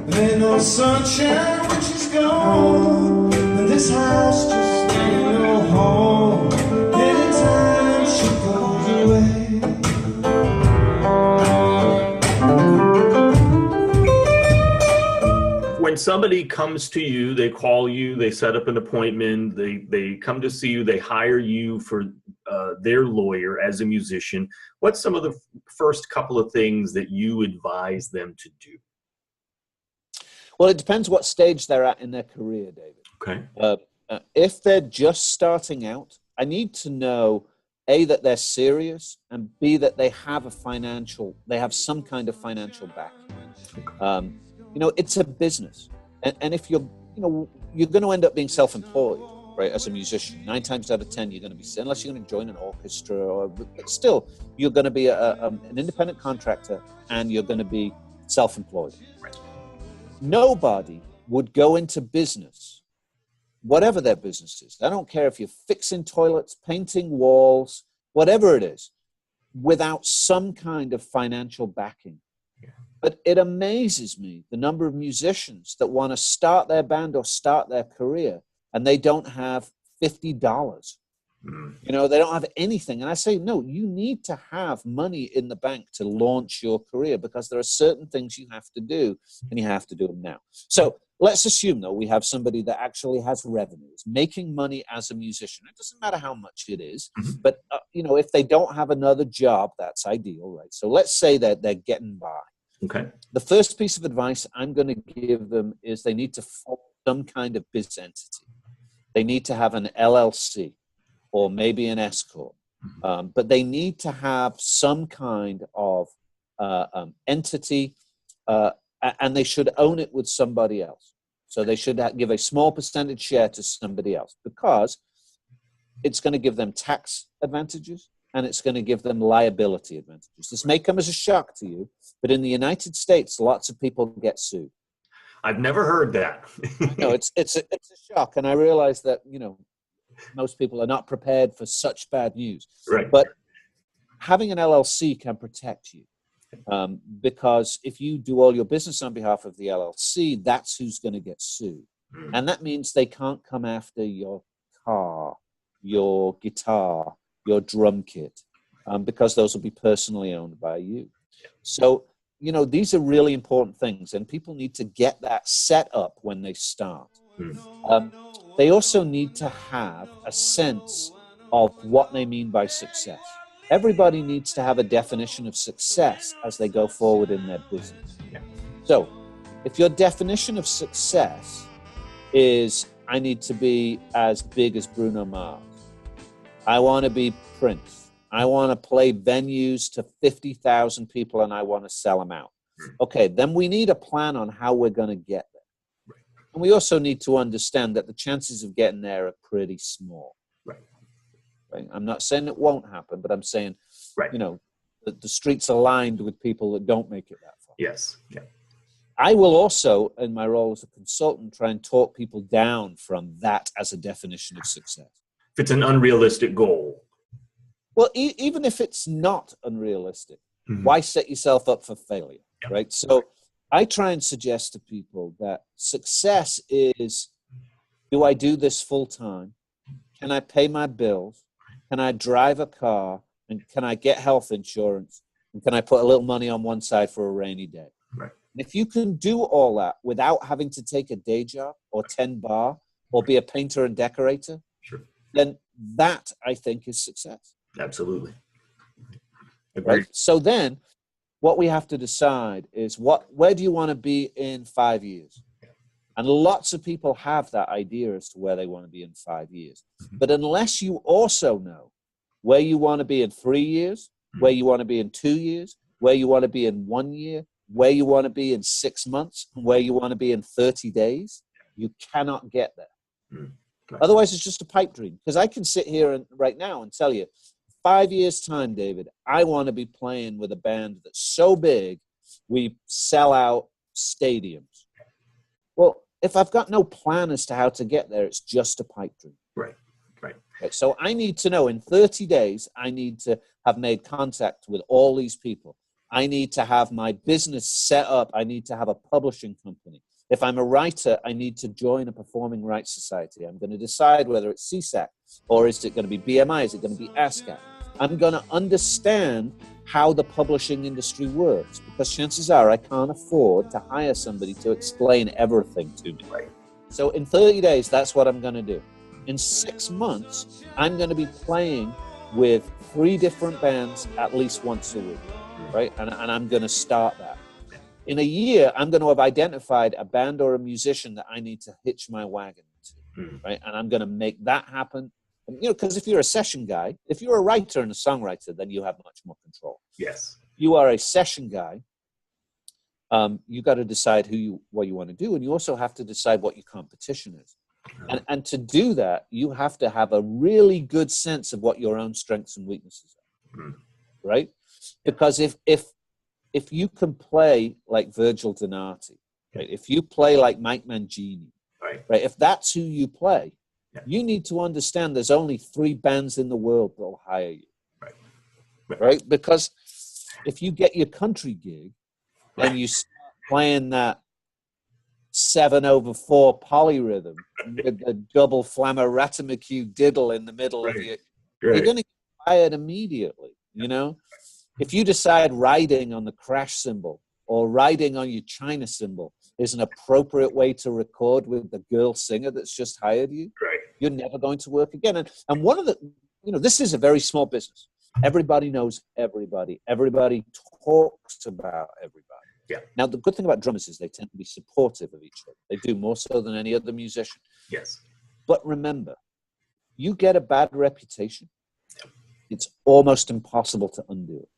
There ain't no sunshine when she's gone, and this house just ain't no home. Anytime she goes away. When somebody comes to you, they call you, they set up an appointment, they come to see you, they hire you for their lawyer as a musician, what's some of the first couple of things that you advise them to do? Well, it depends what stage they're at in their career, David. Okay. If they're just starting out, I need to know, A, that they're serious, and B, that they have some kind of financial backing. It's a business. And if you're going to end up being self-employed, right, as a musician. 9 times out of 10, you're going to be, unless you're going to join an orchestra, but still, you're going to be an independent contractor, and you're going to be self-employed. Right. Nobody would go into business, whatever their business is. I don't care if you're fixing toilets, painting walls, whatever it is, without some kind of financial backing. Yeah. But it amazes me the number of musicians that want to start their band or start their career, and they don't have $50. They don't have anything. And I say, no, you need to have money in the bank to launch your career, because there are certain things you have to do, and you have to do them now. So let's assume, though, we have somebody that actually has revenues, making money as a musician. It doesn't matter how much it is, but, if they don't have another job, that's ideal, right? So let's say that they're getting by. Okay. The first piece of advice I'm going to give them is they need to form some kind of business entity. They need to have an LLC or maybe an S corp, but they need to have some kind of entity, and they should own it with somebody else. So they should give a small percentage share to somebody else, because it's going to give them tax advantages, and it's going to give them liability advantages. This may come as a shock to you, but in the United States, lots of people get sued. I've never heard that. No, it's a shock, and I realize that most people are not prepared for such bad news. Right. But having an LLC can protect you, because if you do all your business on behalf of the LLC, that's who's going to get sued, and that means they can't come after your car, your guitar, your drum kit, because those will be personally owned by you. So, these are really important things, and people need to get that set up when they start. They also need to have a sense of what they mean by success. Everybody needs to have a definition of success as they go forward in their business. So, if your definition of success is, I need to be as big as Bruno Mars, I want to be Prince, I want to play venues to 50,000 people, and I want to sell them out. Okay, then we need a plan on how we're going to get there. And we also need to understand that the chances of getting there are pretty small. Right? I'm not saying it won't happen, but I'm saying, that the streets are lined with people that don't make it that far. Yes. Yeah. I will also, in my role as a consultant, try and talk people down from that as a definition of success. If it's an unrealistic goal. Well, even if it's not unrealistic, why set yourself up for failure, right? So I try and suggest to people that success is, do I do this full time? Can I pay my bills? Can I drive a car? And can I get health insurance? And can I put a little money on one side for a rainy day? Right. And if you can do all that without having to take a day job or 10 bar or be a painter and decorator, then that, I think, is success. Absolutely. Agreed. Right? So then what we have to decide is where do you want to be in 5 years? And lots of people have that idea as to where they want to be in 5 years. But unless you also know where you want to be in 3 years, where you want to be in 2 years, where you want to be in 1 year, where you want to be in 6 months, and where you want to be in 30 days, you cannot get there. Otherwise, it's just a pipe dream. Because I can sit here right now and tell you, 5 years' time, David, I want to be playing with a band that's so big, we sell out stadiums. Well, if I've got no plan as to how to get there, it's just a pipe dream. Right. So I need to know in 30 days, I need to have made contact with all these people. I need to have my business set up. I need to have a publishing company. If I'm a writer, I need to join a performing rights society. I'm going to decide whether it's CSAC or is it going to be BMI? Is it going to be ASCAP? I'm going to understand how the publishing industry works, because chances are I can't afford to hire somebody to explain everything to me. Right. So in 30 days, that's what I'm going to do. In 6 months, I'm going to be playing with 3 different bands at least once a week, right? And I'm going to start that. In a year, I'm going to have identified a band or a musician that I need to hitch my wagon to, right? And I'm going to make that happen. And, you know, because if you're a session guy, if you're a writer and a songwriter, then you have much more control. Yes. You are a session guy. You got to decide what you want to do, and you also have to decide what your competition is. And to do that, you have to have a really good sense of what your own strengths and weaknesses are, right? Because if you can play like Virgil Donati, right? If you play like Mike Mangini, right? If that's who you play, you need to understand there's only 3 bands in the world that will hire you, right? Because if you get your country gig and you start playing that 7/4 polyrhythm with the double flammer ratamacue diddle in the middle of your, you're going to get fired immediately, you know? If you decide riding on the crash cymbal or riding on your China cymbal is an appropriate way to record with the girl singer that's just hired you, you're never going to work again. And one of the, you know, this is a very small business. Everybody knows everybody. Everybody talks about everybody. Yeah. Now, the good thing about drummers is they tend to be supportive of each other. They do more so than any other musician. Yes. But remember, you get a bad reputation, it's almost impossible to undo it.